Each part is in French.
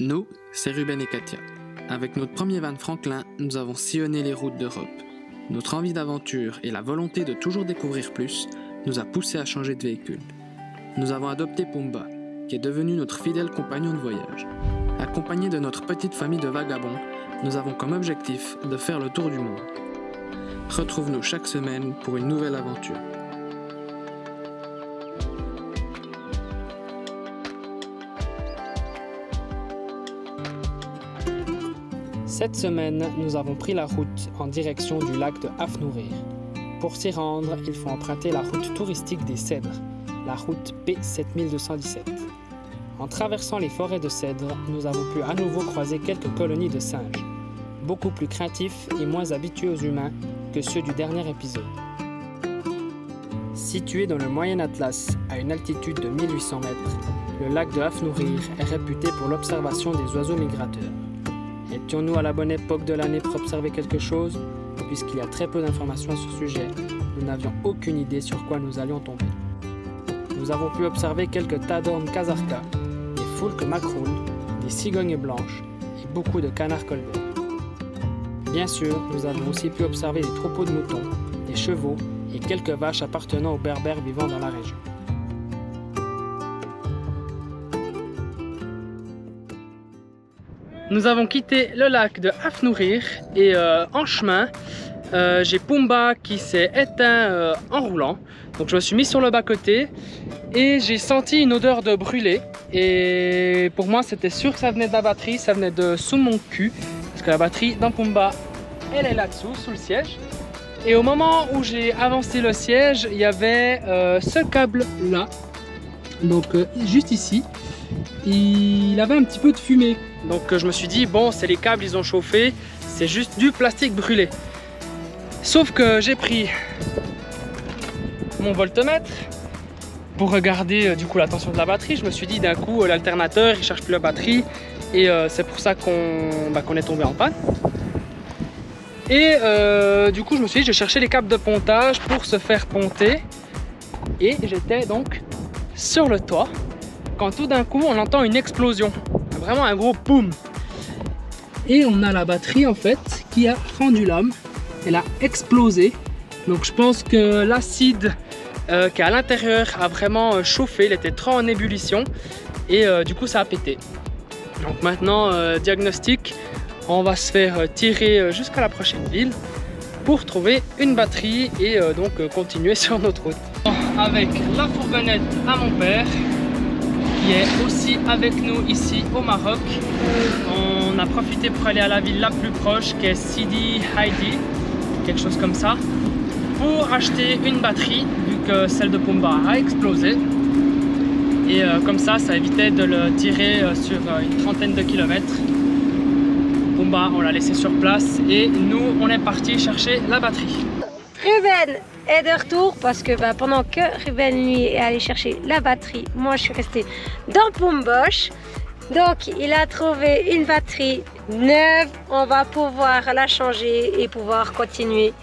Nous, c'est Ruben et Katia. Avec notre premier van Franklin, nous avons sillonné les routes d'Europe. Notre envie d'aventure et la volonté de toujours découvrir plus nous a poussés à changer de véhicule. Nous avons adopté Pumba, qui est devenu notre fidèle compagnon de voyage. Accompagné de notre petite famille de vagabonds, nous avons comme objectif de faire le tour du monde. Retrouve-nous chaque semaine pour une nouvelle aventure. Cette semaine, nous avons pris la route en direction du lac de Hafnourir. Pour s'y rendre, il faut emprunter la route touristique des Cèdres, la route P7217. En traversant les forêts de cèdres, nous avons pu à nouveau croiser quelques colonies de singes, beaucoup plus craintifs et moins habitués aux humains que ceux du dernier épisode. Situé dans le Moyen Atlas, à une altitude de 1800 mètres, le lac de Hafnourir est réputé pour l'observation des oiseaux migrateurs. Étions-nous à la bonne époque de l'année pour observer quelque chose? Puisqu'il y a très peu d'informations à ce sujet, nous n'avions aucune idée sur quoi nous allions tomber. Nous avons pu observer quelques tadornes casarcas, des foulques macroules, des cigognes blanches et beaucoup de canards colverts. Bien sûr, nous avons aussi pu observer des troupeaux de moutons, des chevaux et quelques vaches appartenant aux berbères vivant dans la région. Nous avons quitté le lac de Hafnourir et en chemin, j'ai Pumba qui s'est éteint en roulant. Donc je me suis mis sur le bas-côté et j'ai senti une odeur de brûlé. Et pour moi, c'était sûr que ça venait de la batterie, ça venait de sous mon cul. Parce que la batterie dans Pumba, elle est là-dessous, sous le siège. Et au moment où j'ai avancé le siège, il y avait ce câble-là. Donc juste ici, il avait un petit peu de fumée. Donc je me suis dit, bon, c'est les câbles, ils ont chauffé, c'est juste du plastique brûlé. Sauf que j'ai pris mon voltmètre pour regarder du coup la tension de la batterie. Je me suis dit d'un coup, l'alternateur, il cherche plus la batterie. Et c'est pour ça qu'on est tombé en panne. Et du coup, je me suis dit, je cherchais les câbles de pontage pour se faire ponter. Et j'étais donc sur le toit, quand tout d'un coup, on entend une explosion. Vraiment un gros boum. Et on a la batterie en fait qui a fendu l'âme. Elle a explosé. Donc je pense que l'acide qui est à l'intérieur a vraiment chauffé. Il était trop en ébullition. Et du coup ça a pété. Donc maintenant, diagnostic, on va se faire tirer jusqu'à la prochaine ville pour trouver une batterie et donc continuer sur notre route. Avec la fourgonnette à mon père, qui est aussi avec nous ici au Maroc. On a profité pour aller à la ville la plus proche, qui est Sidi Haidi, quelque chose comme ça, pour acheter une batterie, vu que celle de Pumba a explosé. Et comme ça évitait de le tirer sur une trentaine de kilomètres. Pumba, on l'a laissé sur place et nous, on est parti chercher la batterie. Ruben est de retour parce que pendant que Ruben lui est allé chercher la batterie, moi je suis restée dans Pumbosh. Donc il a trouvé une batterie neuve, on va pouvoir la changer et pouvoir continuer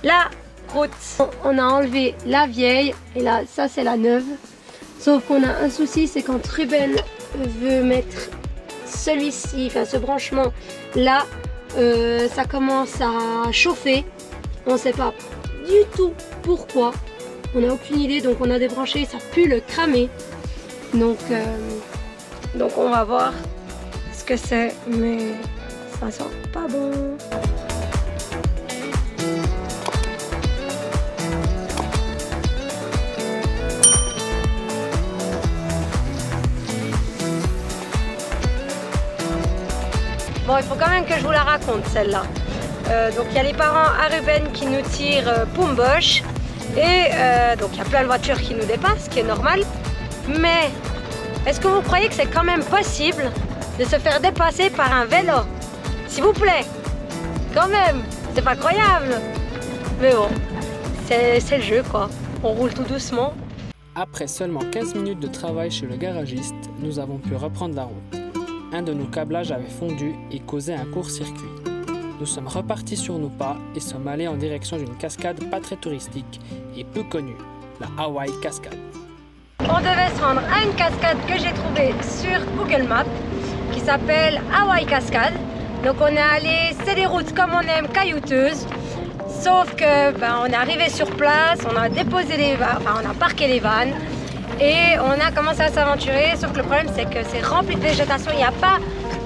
la route. On a enlevé la vieille et là ça c'est la neuve. Sauf qu'on a un souci, c'est quand Ruben veut mettre celui-ci, enfin ce branchement là, ça commence à chauffer, on ne sait pas du tout pourquoi, on n'a aucune idée, donc on a débranché, ça pue le cramer, donc on va voir ce que c'est, mais ça sent pas bon. Bon, il faut quand même que je vous la raconte celle-là. Donc il y a les parents à Ruben qui nous tirent Pumbosh et donc il y a plein de voitures qui nous dépassent, ce qui est normal. Mais est-ce que vous croyez que c'est quand même possible de se faire dépasser par un vélo? S'il vous plaît, quand même, c'est pas croyable. Mais bon, c'est le jeu quoi, on roule tout doucement. Après seulement 15 minutes de travail chez le garagiste, nous avons pu reprendre la route. Un de nos câblages avait fondu et causé un court-circuit. Nous sommes repartis sur nos pas et sommes allés en direction d'une cascade pas très touristique et peu connue, la Hawaii Cascade. On devait se rendre à une cascade que j'ai trouvée sur Google Maps. qui s'appelle Hawaii Cascade. Donc on est allé, c'est des routes comme on aime, caillouteuses. Sauf que on est arrivé sur place, on a déposé les vannes, enfin on a parqué les vannes et on a commencé à s'aventurer. Sauf que le problème c'est que c'est rempli de végétation, il n'y a pas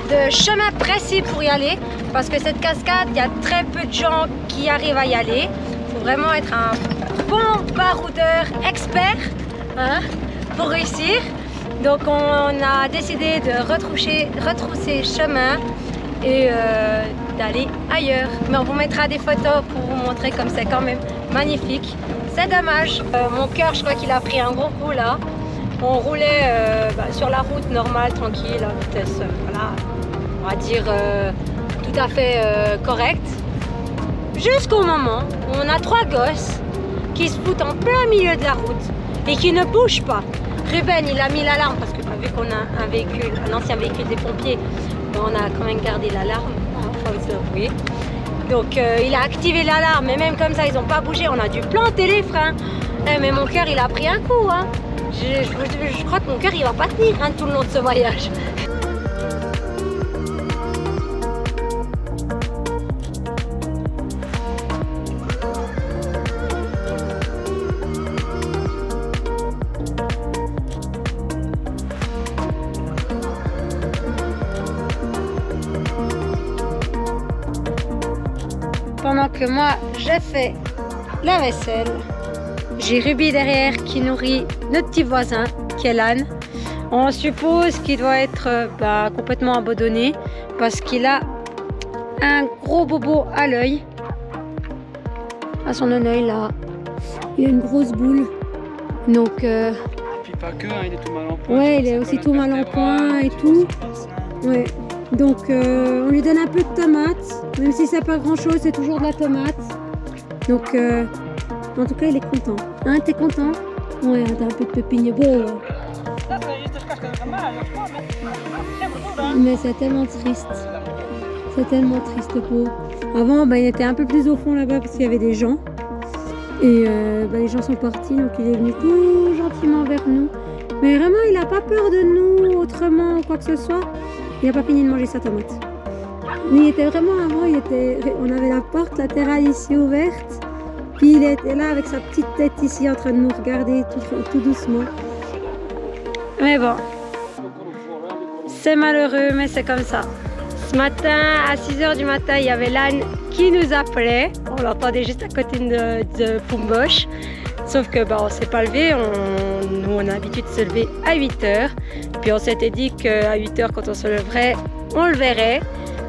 de chemin précis pour y aller parce que cette cascade, il y a très peu de gens qui arrivent à y aller. Il faut vraiment être un bon baroudeur expert pour réussir. Donc on a décidé de retrousser chemin et d'aller ailleurs. Mais on vous mettra des photos pour vous montrer comme c'est quand même magnifique. C'est dommage. Mon cœur, je crois qu'il a pris un gros coup là. On roulait sur la route normale, tranquille, à vitesse, voilà, on va dire tout à fait correcte. Jusqu'au moment où on a 3 gosses qui se foutent en plein milieu de la route et qui ne bougent pas. Ruben, il a mis l'alarme parce que vu qu'on a un véhicule, un ancien véhicule des pompiers, on a quand même gardé l'alarme, faut se l'avouer. Donc il a activé l'alarme, mais même comme ça, ils n'ont pas bougé. On a dû planter les freins. Mais mon cœur, il a pris un coup. Hein. Je crois que mon cœur, il va pas tenir tout le long de ce voyage. Pendant que moi, je fais la vaisselle, j'ai Ruby derrière qui nourrit notre petit voisin, qui est l'âne. On suppose qu'il doit être complètement abandonné parce qu'il a un gros bobo à l'œil. À son œil là, il a une grosse boule. Donc, et puis pas que, il est tout mal en point. Ouais, il est aussi tout mal en point et tout. Ouais. Donc on lui donne un peu de tomate, même si c'est pas grand chose, c'est toujours de la tomate. Donc en tout cas il est content. Hein, t'es content? Ouais, t'as un peu de pépinier beau. Mais c'est tellement triste. C'est tellement triste pour. Avant il était un peu plus au fond là-bas parce qu'il y avait des gens. Et les gens sont partis, donc il est venu tout gentiment vers nous. Mais vraiment il n'a pas peur de nous autrement ou quoi que ce soit. Il n'a pas fini de manger sa tomate. Mais il était vraiment avant, on avait la porte latérale ici ouverte. Puis il était là avec sa petite tête ici en train de nous regarder tout doucement. Mais bon, c'est malheureux, mais c'est comme ça. Ce matin, à 6 h du matin, il y avait l'âne qui nous appelait. On l'entendait juste à côté de Pumbosh. Sauf que on ne s'est pas levé, nous on a l'habitude de se lever à 8 h. Puis on s'était dit qu'à 8 h quand on se leverait, on le verrait.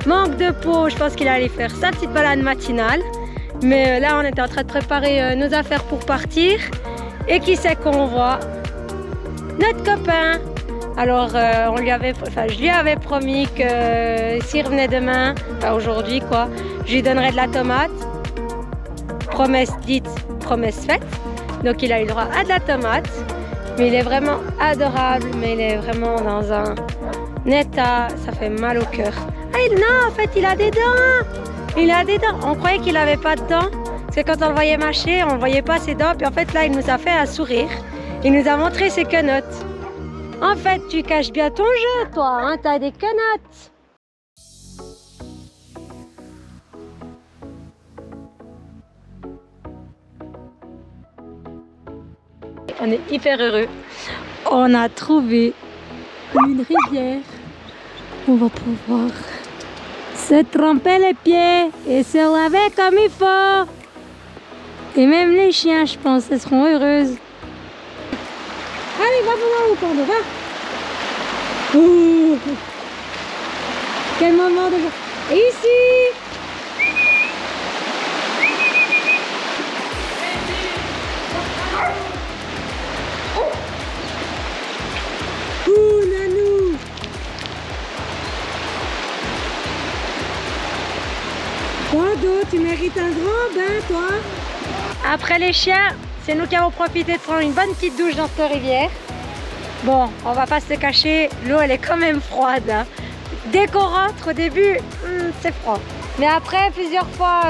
Manque de peau, je pense qu'il allait faire sa petite balade matinale. Mais là on était en train de préparer nos affaires pour partir. Et qui c'est qu'on voit? Notre copain. Alors je lui avais promis que s'il revenait demain, aujourd'hui quoi, je lui donnerais de la tomate. Promesse dite, promesse faite. Donc il a eu le droit à de la tomate, mais il est vraiment adorable, mais il est vraiment dans un état, ça fait mal au cœur. Ah non, en fait il a des dents. Il a des dents. On croyait qu'il n'avait pas de dents, parce que quand on le voyait mâcher, on ne voyait pas ses dents. Puis en fait là il nous a fait un sourire. Il nous a montré ses quenottes. En fait tu caches bien ton jeu toi, hein, t'as des quenottes. On est hyper heureux. On a trouvé une rivière. On va pouvoir se tremper les pieds et se laver comme il faut. Et même les chiens, je pense, elles seront heureuses. Allez, va voir où Pando, va. Ouh. Quel moment de joie. Et ici. Nanou. Pando, tu mérites un grand bain, toi. Après les chiens, c'est nous qui avons profité de prendre une bonne petite douche dans cette rivière. Bon, on va pas se cacher, l'eau elle est quand même froide. Hein. Dès qu'on rentre au début, c'est froid. Mais après, plusieurs fois,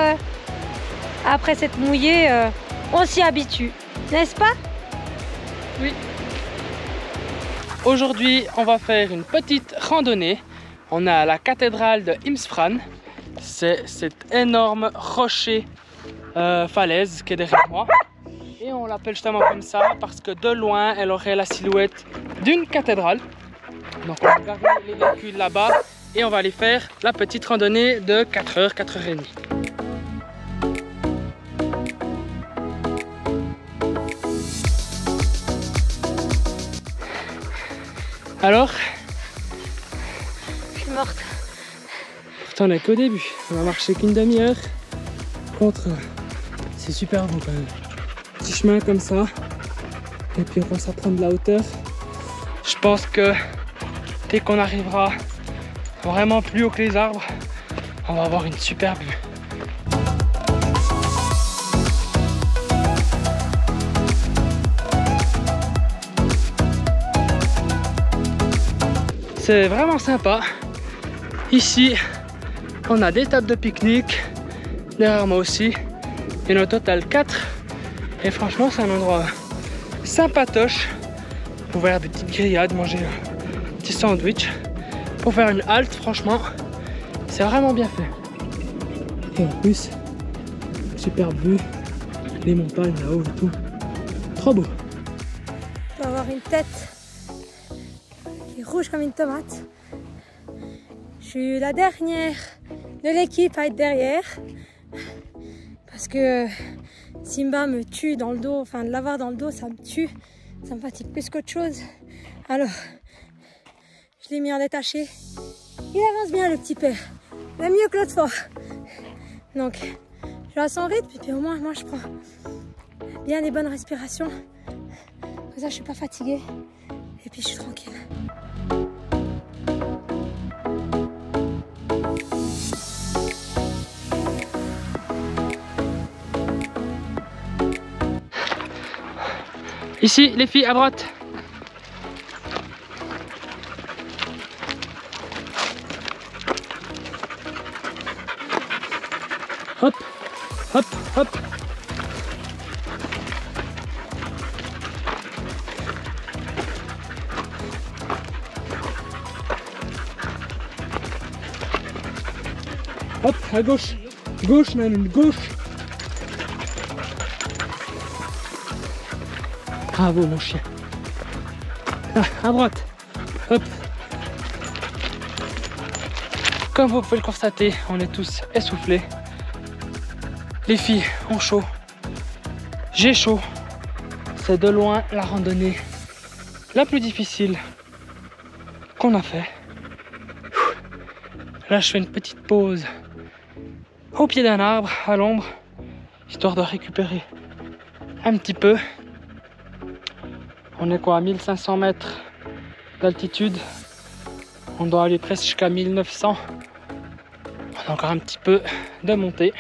après s'être mouillé, on s'y habitue. N'est-ce pas? Oui. Aujourd'hui, on va faire une petite randonnée. on a la cathédrale de Imsfran. C'est cet énorme rocher falaise qui est derrière moi. Et on l'appelle justement comme ça parce que de loin, elle aurait la silhouette d'une cathédrale. Donc on va garder les véhicules là-bas et on va aller faire la petite randonnée de 4h, 4h30. Alors? Je suis morte. Pourtant on n'est qu'au début, on va marcher qu'une demi-heure. Par contre, c'est super beau quand même. Petit chemin comme ça. Et puis on commence à prendre de la hauteur. Je pense que dès qu'on arrivera vraiment plus haut que les arbres, on va avoir une super vue. C'est vraiment sympa. Ici, on a des tables de pique-nique. Derrière moi aussi. Il y en a au total 4. Et franchement, c'est un endroit sympatoche pour faire des petites grillades, manger un petit sandwich. Pour faire une halte, franchement, c'est vraiment bien fait. Et en plus, superbe vue, les montagnes là-haut et tout. Trop beau. Je dois avoir une tête qui est rouge comme une tomate. Je suis la dernière de l'équipe à être derrière. Parce que Simba me tue dans le dos, enfin de l'avoir dans le dos, ça me tue. Ça me fatigue plus qu'autre chose. Alors, je l'ai mis en détaché. Il avance bien le petit père, même mieux que l'autre fois. Donc, je vais à son rythme, et puis au moins, moi je prends bien des bonnes respirations. Comme ça, je suis pas fatiguée. Et puis, je suis tranquille. Ici, les filles, à droite. Hop, hop, hop. Hop, à gauche. Gauche, Manu, gauche. Bravo mon chien. Ah, à droite. Hop. Comme vous pouvez le constater, on est tous essoufflés. Les filles ont chaud. J'ai chaud. C'est de loin la randonnée la plus difficile qu'on a fait. Là, je fais une petite pause au pied d'un arbre, à l'ombre, histoire de récupérer un petit peu. On est quoi, à 1500 mètres d'altitude. On doit aller presque jusqu'à 1900. On a encore un petit peu de montée.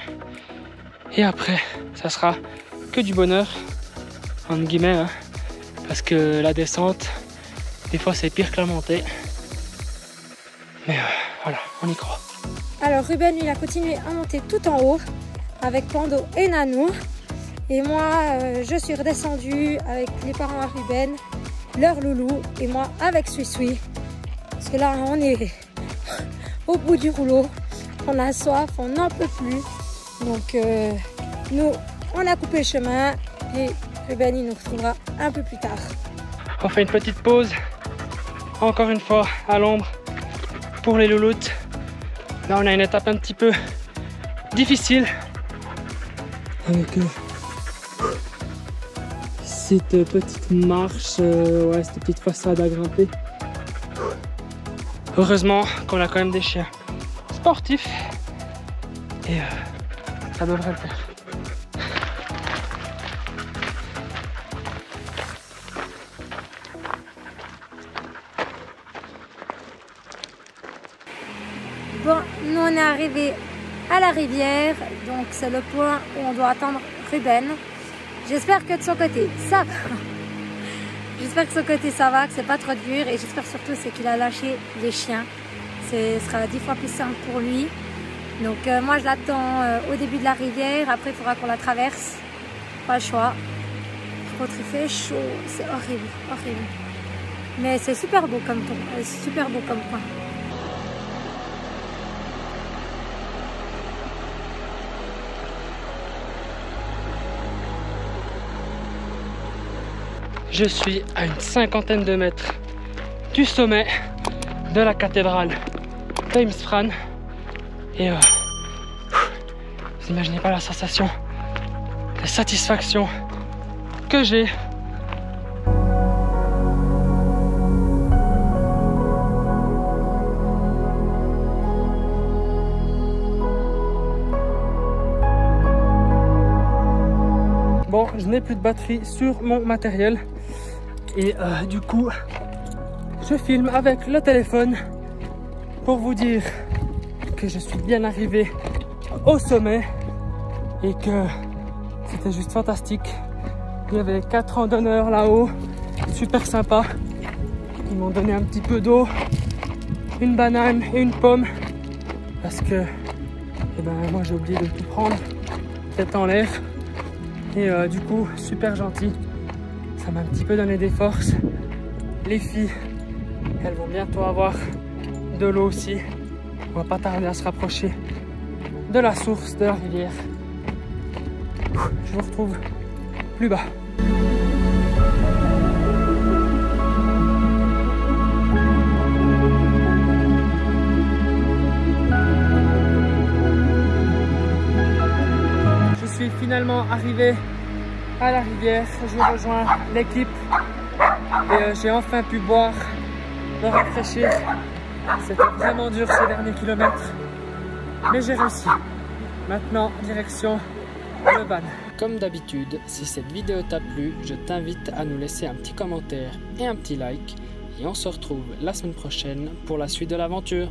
Et après, ça sera que du bonheur, entre guillemets, hein, parce que la descente, des fois, c'est pire que la montée. Mais voilà, on y croit. Alors Ruben, lui, il a continué à monter tout en haut avec Pando et Nanou. Et moi, je suis redescendue avec les parents à Ruben, leur loulou, et moi avec Sui-Sui. Parce que là, on est au bout du rouleau. On a soif, on n'en peut plus. Donc, nous, on a coupé le chemin et Ruben, il nous retrouvera un peu plus tard. On fait une petite pause, encore une fois à l'ombre pour les louloutes. Là, on a une étape un petit peu difficile avec cette petite marche, ouais, cette petite façade à grimper. Heureusement qu'on a quand même des chiens sportifs et ça devrait le faire. Bon, nous on est arrivé à la rivière, donc c'est le point où on doit attendre Ruben. J'espère que de son côté ça va. J'espère que de son côté ça va, que c'est pas trop dur, et j'espère surtout c'est qu'il a lâché les chiens. Ce sera 10 fois plus simple pour lui. Donc moi je l'attends au début de la rivière, après il faudra qu'on la traverse. Pas le choix. Par contre il fait chaud, c'est horrible, horrible. Mais c'est super beau comme point, super beau comme point. je suis à une 50aine de mètres du sommet de la cathédrale d'Heimsfran. Et vous imaginez pas la sensation de satisfaction que j'ai. Bon, je n'ai plus de batterie sur mon matériel et du coup, je filme avec le téléphone pour vous dire que je suis bien arrivé au sommet et que c'était juste fantastique. Il y avait 4 randonneurs là-haut, super sympa. Ils m'ont donné un petit peu d'eau, une banane et une pomme parce que moi j'ai oublié de tout prendre, tête en l'air. Et du coup, super gentil. Ça m'a un petit peu donné des forces. Les filles, elles vont bientôt avoir de l'eau aussi. On va pas tarder à se rapprocher de la source, de la rivière. Je vous retrouve plus bas. Je suis finalement arrivé à la rivière, je rejoins l'équipe et j'ai enfin pu boire, me rafraîchir. C'était vraiment dur ces derniers kilomètres, mais j'ai réussi. Maintenant, direction le van. Comme d'habitude, si cette vidéo t'a plu, je t'invite à nous laisser un petit commentaire et un petit like. Et on se retrouve la semaine prochaine pour la suite de l'aventure.